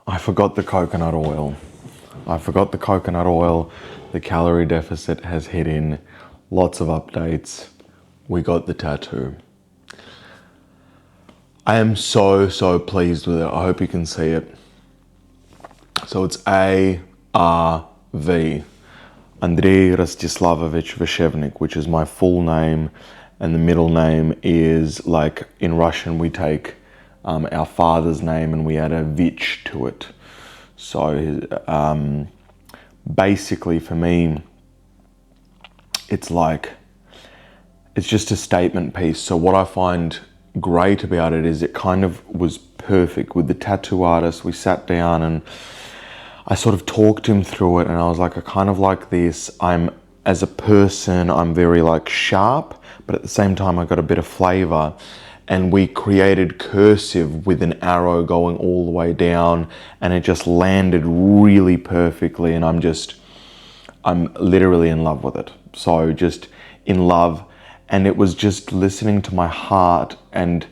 I forgot the coconut oil. I forgot the coconut oil. The calorie deficit has hit in. Lots of updates. We got the tattoo. I am so pleased with it. I hope you can see it. So it's ARV, Andrei Rostislavovich Veshevnik, which is my full name, and the middle name is, like in Russian we take our father's name and we add a vich to it. So basically for me, it's just a statement piece. So what I find great about it is it kind of was perfect with the tattoo artist. We sat down and I sort of talked him through it, and I was like, I kind of like this. As a person, I'm very like sharp, but at the same time I got a bit of flavor. And we created cursive with an arrow going all the way down, and it just landed really perfectly. And I'm literally in love with it. So just in love. And it was just listening to my heart, and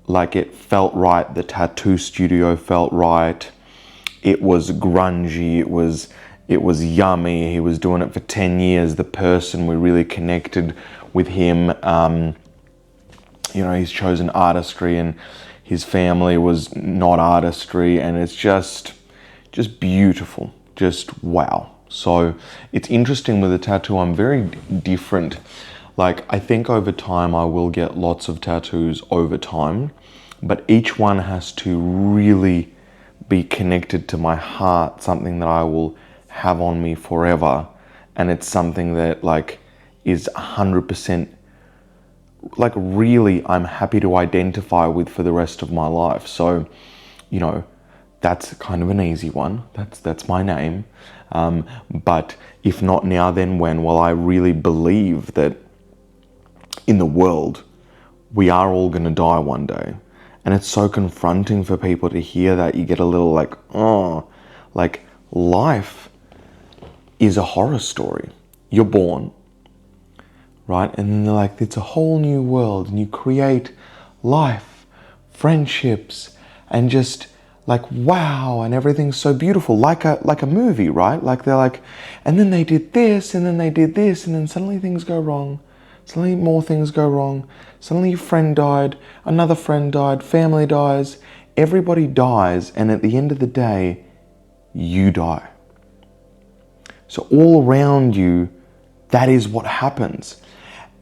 like it felt right. The tattoo studio felt right. It was grungy. It was yummy. He was doing it for 10 years. The person, we really connected with him. He's chosen artistry, and his family was not artistry, and it's just beautiful. Just wow. So it's interesting with the tattoo. I'm very different. Like, I think over time I will get lots of tattoos over time, but each one has to really be connected to my heart, something that I will have on me forever. And it's something that like is 100% like really I'm happy to identify with for the rest of my life. So, that's kind of an easy one. That's my name. But if not now, then when? Well, I really believe that in the world, we are all going to die one day. And it's so confronting for people to hear that. You get a little like, oh, like life is a horror story. You're born, right? And then they're like, it's a whole new world, and you create life, friendships, and just like, wow, and everything's so beautiful, like a movie, right? Like they're like, and then they did this, and then they did this, and then suddenly things go wrong. Suddenly more things go wrong. Suddenly your friend died, another friend died, family dies, everybody dies, and at the end of the day, you die. So all around you, that is what happens.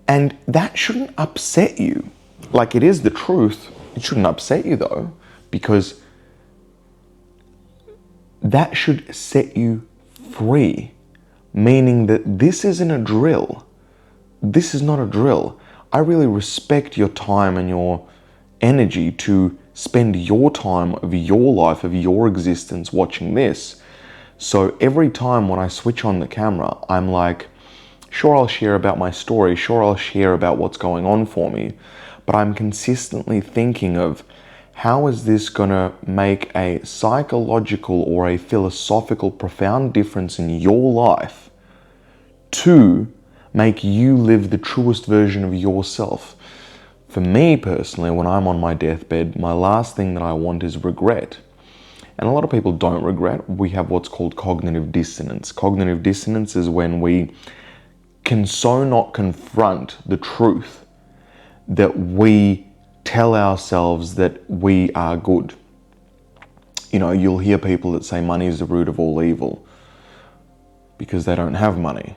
And that shouldn't upset you. Like, it is the truth. It shouldn't upset you though, because that should set you free, meaning that this isn't a drill. This is not a drill. I really respect your time and your energy to spend your time of your life, of your existence watching this. So every time when I switch on the camera, I'm like, sure, I'll share about my story. Sure, I'll share about what's going on for me. But I'm consistently thinking of, how is this going to make a psychological or a philosophical profound difference in your life to make you live the truest version of yourself? For me personally, when I'm on my deathbed, my last thing that I want is regret. And a lot of people don't regret. We have what's called cognitive dissonance. Cognitive dissonance is when we can so not confront the truth that we tell ourselves that we are good. You'll hear people that say money is the root of all evil because they don't have money.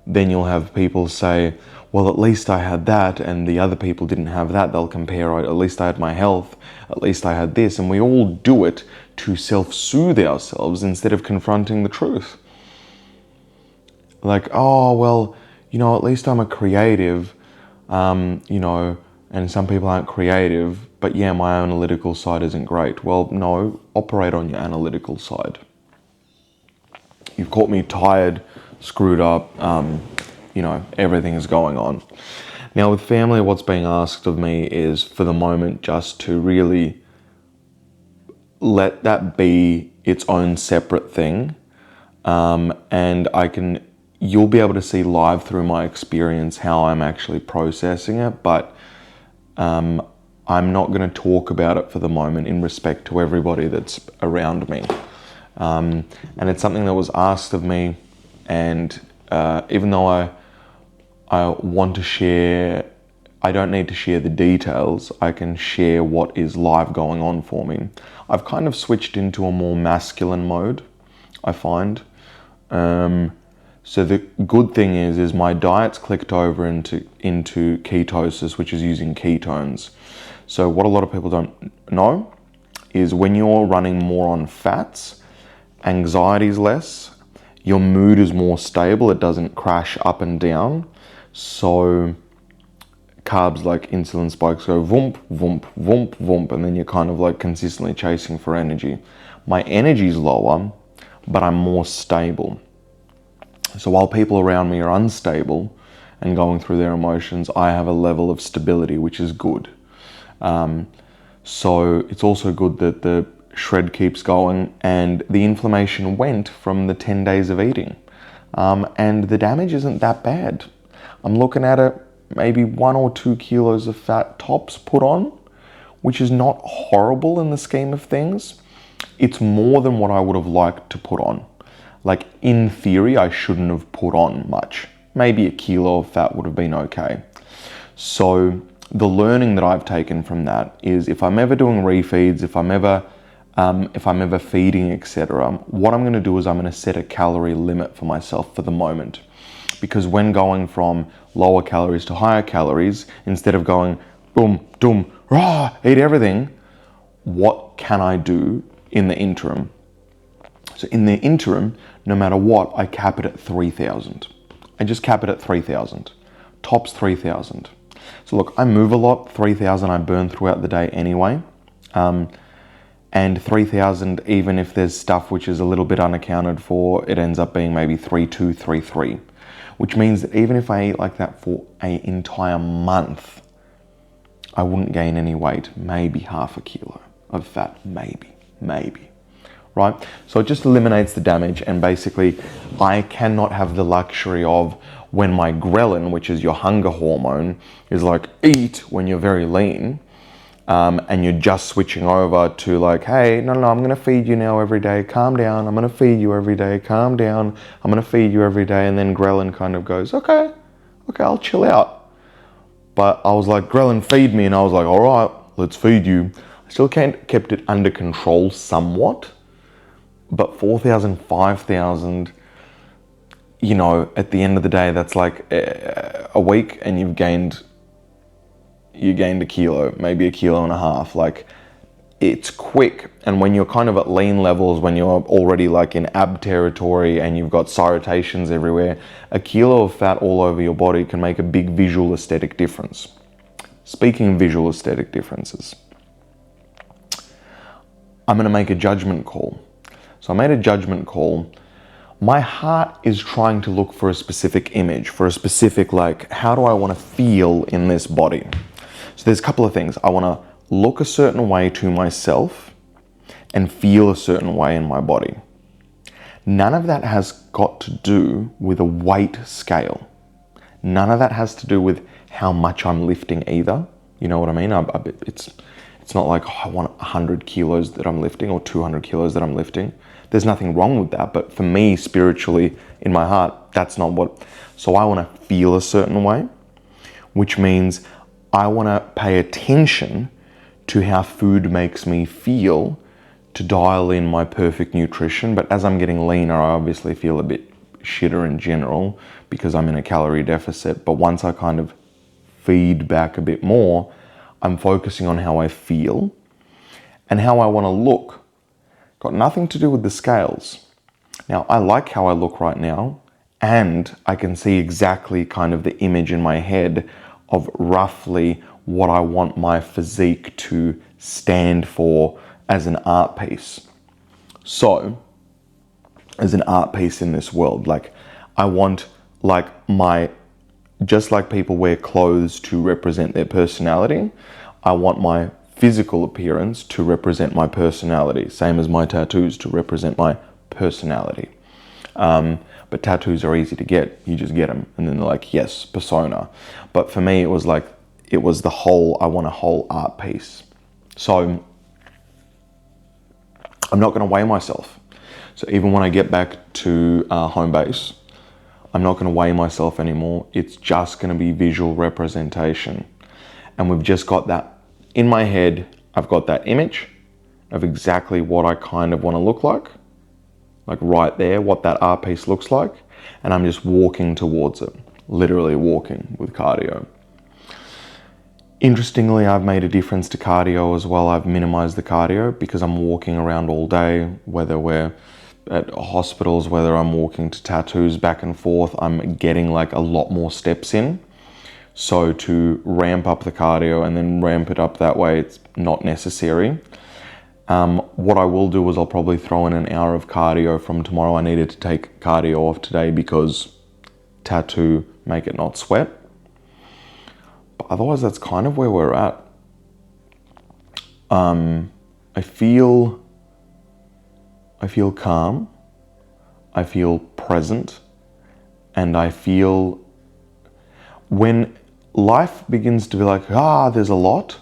Then you'll have people say, well, at least I had that and the other people didn't have that. They'll compare, at least I had my health, at least I had this. And we all do it to self-soothe ourselves instead of confronting the truth. Like, oh, well, at least I'm a creative, and some people aren't creative, but yeah, my analytical side isn't great. Well, no, operate on your analytical side. You've caught me tired, screwed up, everything is going on. Now with family, what's being asked of me is for the moment just to really let that be its own separate thing. And you'll be able to see live through my experience how I'm actually processing it. But I'm not going to talk about it for the moment in respect to everybody that's around me. And it's something that was asked of me, and even though I want to share, I don't need to share the details, I can share what is live going on for me. I've kind of switched into a more masculine mode, I find. So the good thing is my diet's clicked over into ketosis, which is using ketones. So what a lot of people don't know is when you're running more on fats, anxiety's less, your mood is more stable, it doesn't crash up and down. So carbs like insulin spikes go voomp, voomp, voomp, voomp, and then you're kind of like consistently chasing for energy. My energy's lower, but I'm more stable. So while people around me are unstable and going through their emotions, I have a level of stability, which is good. So it's also good that the shred keeps going, and the inflammation went from the 10 days of eating. And the damage isn't that bad. I'm looking at it, maybe 1 or 2 kilos of fat tops put on, which is not horrible in the scheme of things. It's more than what I would have liked to put on. Like, in theory, I shouldn't have put on much. Maybe 1 kilo of fat would have been okay. So the learning that I've taken from that is, if I'm ever doing refeeds, if I'm ever feeding, etc., what I'm going to do is I'm going to set a calorie limit for myself for the moment. Because when going from lower calories to higher calories, instead of going boom, doom, rah, eat everything, what can I do in the interim? So in the interim, no matter what, I cap it at 3,000. I just cap it at 3,000. Tops 3,000. So look, I move a lot. 3,000 I burn throughout the day anyway. And 3,000, even if there's stuff which is a little bit unaccounted for, it ends up being maybe 3,200, 3,300. Which means that even if I eat like that for an entire month, I wouldn't gain any weight. Maybe 0.5 kilo of fat. Maybe. Right? So it just eliminates the damage, and basically I cannot have the luxury of, when my ghrelin, which is your hunger hormone, is like eat when you're very lean, and you're just switching over to like, hey, no, I'm going to feed you now every day, calm down, I'm going to feed you every day, calm down, I'm going to feed you every day, and then ghrelin kind of goes, okay, I'll chill out. But I was like, ghrelin, feed me, and I was like, all right, let's feed you. I still kept it under control somewhat, but 4,000, 5,000, you know, at the end of the day, that's like a week, and you gained 1 kilo, maybe 1.5 kilos. Like, it's quick. And when you're kind of at lean levels, when you're already like in ab territory and you've got cyrotations everywhere, 1 kilo of fat all over your body can make a big visual aesthetic difference. Speaking of visual aesthetic differences, I'm going to make a judgment call. So I made a judgment call. My heart is trying to look for a specific image, for a specific, like, how do I want to feel in this body? So there's a couple of things. I want to look a certain way to myself and feel a certain way in my body. None of that has got to do with a weight scale. None of that has to do with how much I'm lifting either. You know what I mean? It's not like, oh, I want 100 kilos that I'm lifting or 200 kilos that I'm lifting. There's nothing wrong with that. But for me, spiritually, in my heart, that's not what. So I want to feel a certain way, which means I want to pay attention to how food makes me feel to dial in my perfect nutrition. But as I'm getting leaner, I obviously feel a bit shitter in general because I'm in a calorie deficit. But once I kind of feed back a bit more, I'm focusing on how I feel and how I want to look. Got nothing to do with the scales. Now, I like how I look right now, and I can see exactly kind of the image in my head of roughly what I want my physique to stand for as an art piece. So, as an art piece in this world, like, I want, like, just like people wear clothes to represent their personality, I want my physical appearance to represent my personality, same as my tattoos to represent my personality. But tattoos are easy to get. You just get them and then they're like, yes, persona. But for me, it was like, it was the whole, I want a whole art piece. So I'm not going to weigh myself. So even when I get back to home base, I'm not going to weigh myself anymore. It's just going to be visual representation. And we've just got that in my head. I've got that image of exactly what I kind of want to look like right there, what that art piece looks like. And I'm just walking towards it, literally walking with cardio. Interestingly, I've made a difference to cardio as well. I've minimized the cardio because I'm walking around all day, whether we're at hospitals, whether I'm walking to tattoos back and forth, I'm getting like a lot more steps in. So to ramp up the cardio and then ramp it up that way, it's not necessary. What I will do is I'll probably throw in an hour of cardio from tomorrow. I needed to take cardio off today because tattoo, make it not sweat. But otherwise, that's kind of where we're at. I feel calm, I feel present, and I feel when life begins to be like, there's a lot,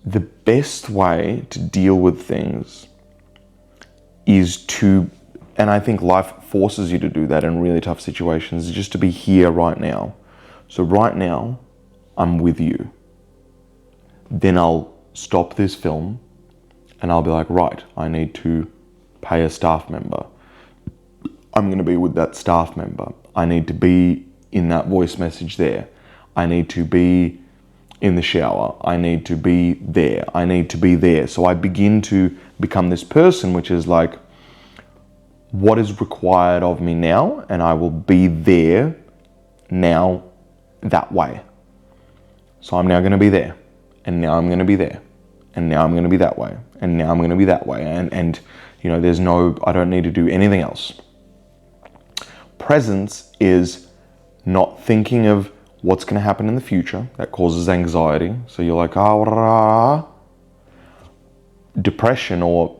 the best way to deal with things is to, and I think life forces you to do that in really tough situations, is just to be here right now. So right now, I'm with you. Then I'll stop this film and I'll be like, right, I need to pay a staff member. I'm going to be with that staff member. I need to be in that voice message there. I need to be in the shower. I need to be there. I need to be there. So I begin to become this person, which is like, what is required of me now? And I will be there now that way. So I'm now going to be there. And now I'm going to be there. And now I'm going to be that way. And now I'm going to be that way. And you know, I don't need to do anything else. Presence is not thinking of what's going to happen in the future. That causes anxiety. So you're like, depression or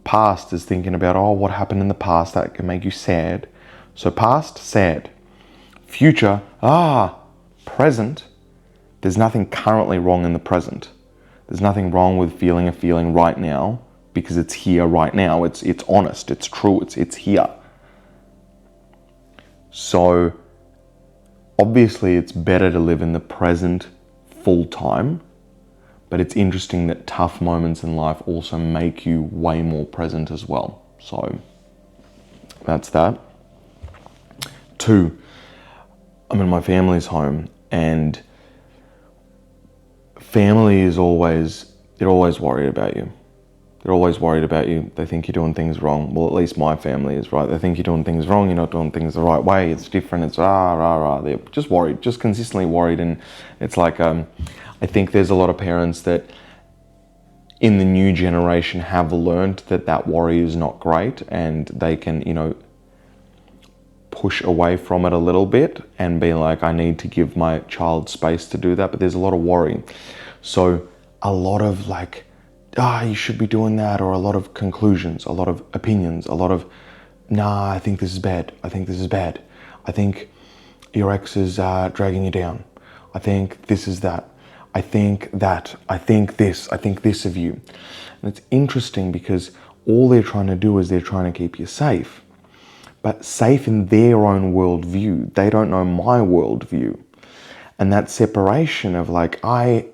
past is thinking about, what happened in the past that can make you sad. So past, sad. Future, present. There's nothing currently wrong in the present. There's nothing wrong with feeling a feeling right now because it's here right now. It's honest, it's true, it's here. So obviously it's better to live in the present full time, but it's interesting that tough moments in life also make you way more present as well. So that's that. 2, I'm in my family's home, and family is they're always worried about you. They're always worried about you. They think you're doing things wrong. Well, at least my family is, right? They think you're doing things wrong. You're not doing things the right way. It's different. It's They're just worried, just consistently worried. And it's like, I think there's a lot of parents that in the new generation have learned that worry is not great, and they can, push away from it a little bit and be like, I need to give my child space to do that. But there's a lot of worry. So a lot of like, you should be doing that, or a lot of conclusions, a lot of opinions, a lot of, I think this is bad. I think this is bad. I think your ex is dragging you down. I think this is that. I think that. I think this. I think this of you. And it's interesting because all they're trying to do is they're trying to keep you safe, but safe in their own worldview. They don't know my worldview. And that separation of like, I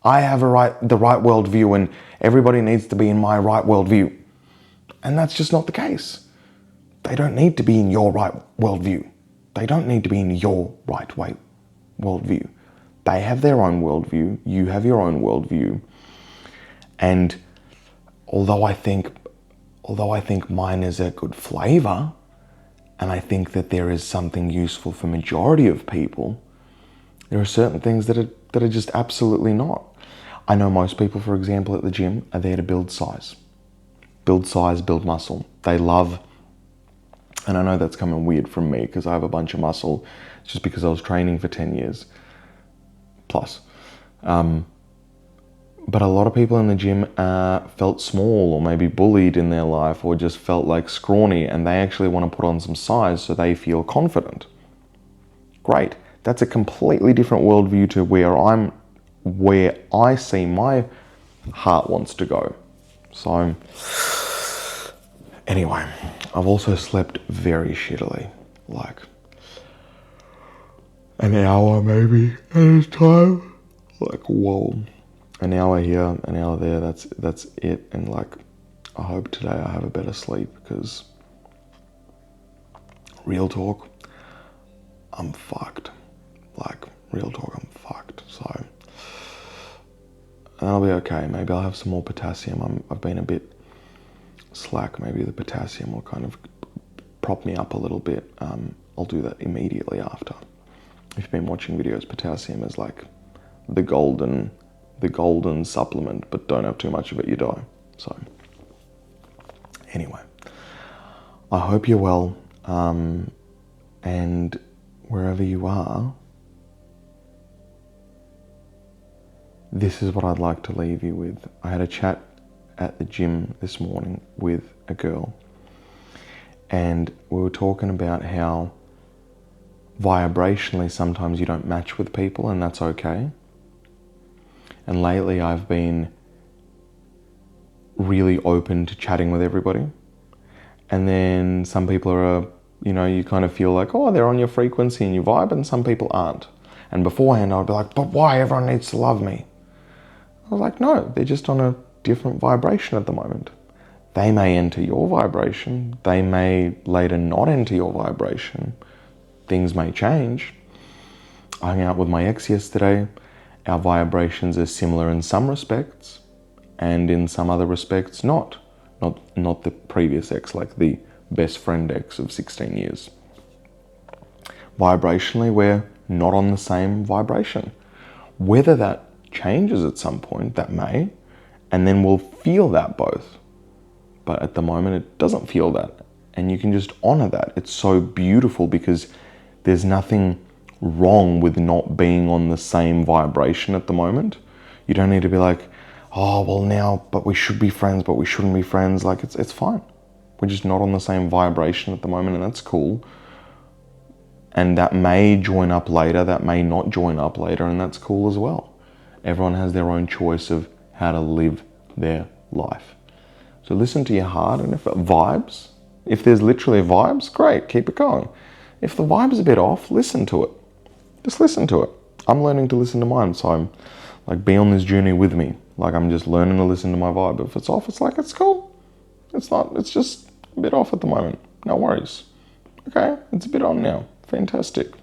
have the right worldview and everybody needs to be in my right worldview. And that's just not the case. They don't need to be in your right worldview. They don't need to be in your right way worldview. They have their own worldview. You have your own worldview. And although I think mine is a good flavor, and I think that there is something useful for majority of people, there are certain things that are just absolutely not. I know most people, for example, at the gym are there to build size, build muscle. They love, and I know that's coming weird from me because I have a bunch of muscle just because I was training for 10 years plus. But a lot of people in the gym felt small or maybe bullied in their life or just felt like scrawny, and they actually want to put on some size so they feel confident. Great. That's a completely different worldview to where I see my heart wants to go. So anyway, I've also slept very shittily, like an hour maybe at a time. Like, whoa, an hour here, an hour there, that's it. And like, I hope today I have a better sleep, because real talk, I'm fucked. Like, real talk, I'm fucked. So that'll be okay. Maybe I'll have some more potassium. I've been a bit slack. Maybe the potassium will kind of prop me up a little bit. I'll do that immediately after. If you've been watching videos, potassium is like the golden supplement, but don't have too much of it, you die. So anyway, I hope you're well, and wherever you are, this is what I'd like to leave you with. I had a chat at the gym this morning with a girl, and we were talking about how vibrationally sometimes you don't match with people, and that's okay. And lately I've been really open to chatting with everybody. And then some people are, you kind of feel like, oh, they're on your frequency and you vibe, and some people aren't. And beforehand I'd be like, but why? Everyone needs to love me. I was like, no, they're just on a different vibration at the moment. They may enter your vibration. They may later not enter your vibration. Things may change. I hung out with my ex yesterday. Our vibrations are similar in some respects, and in some other respects not. Not the previous ex, like the best friend ex of 16 years. Vibrationally, we're not on the same vibration. Whether that changes at some point, that may, and then we'll feel that both. But at the moment, it doesn't feel that. And you can just honor that. It's so beautiful, because there's nothing wrong with not being on the same vibration at the moment. You don't need to be like, oh, well now, but we should be friends, but we shouldn't be friends. Like, it's fine. We're just not on the same vibration at the moment, and that's cool. And that may join up later, that may not join up later, and that's cool as well. Everyone has their own choice of how to live their life. So listen to your heart, and if it vibes, if there's literally vibes, great, keep it going. If the vibe's a bit off, listen to it. Just listen to it. I'm learning to listen to mine, so I'm like, be on this journey with me. Like, I'm just learning to listen to my vibe. If it's off, it's like, it's cool. It's not, it's just a bit off at the moment. No worries. Okay, it's a bit on now. Fantastic.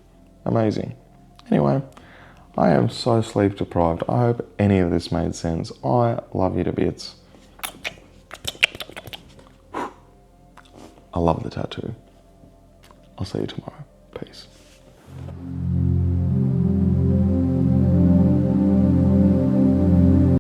Amazing. Anyway, I am so sleep deprived. I hope any of this made sense. I love you to bits. I love the tattoo. I'll see you tomorrow. Peace.